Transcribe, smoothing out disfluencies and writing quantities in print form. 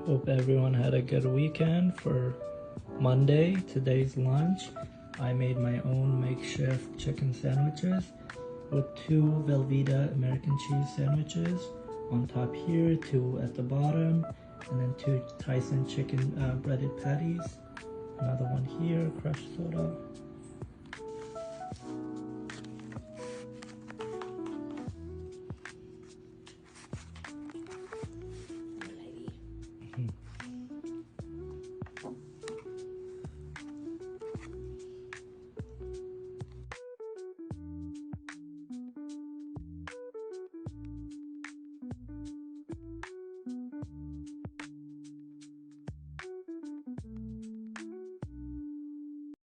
Hope everyone had a good weekend. For Monday, today's lunch, I made my own makeshift chicken sandwiches with 2 Velveeta American cheese sandwiches on top here, 2 at the bottom, and then 2 Tyson chicken breaded patties. Another one here, crushed soda.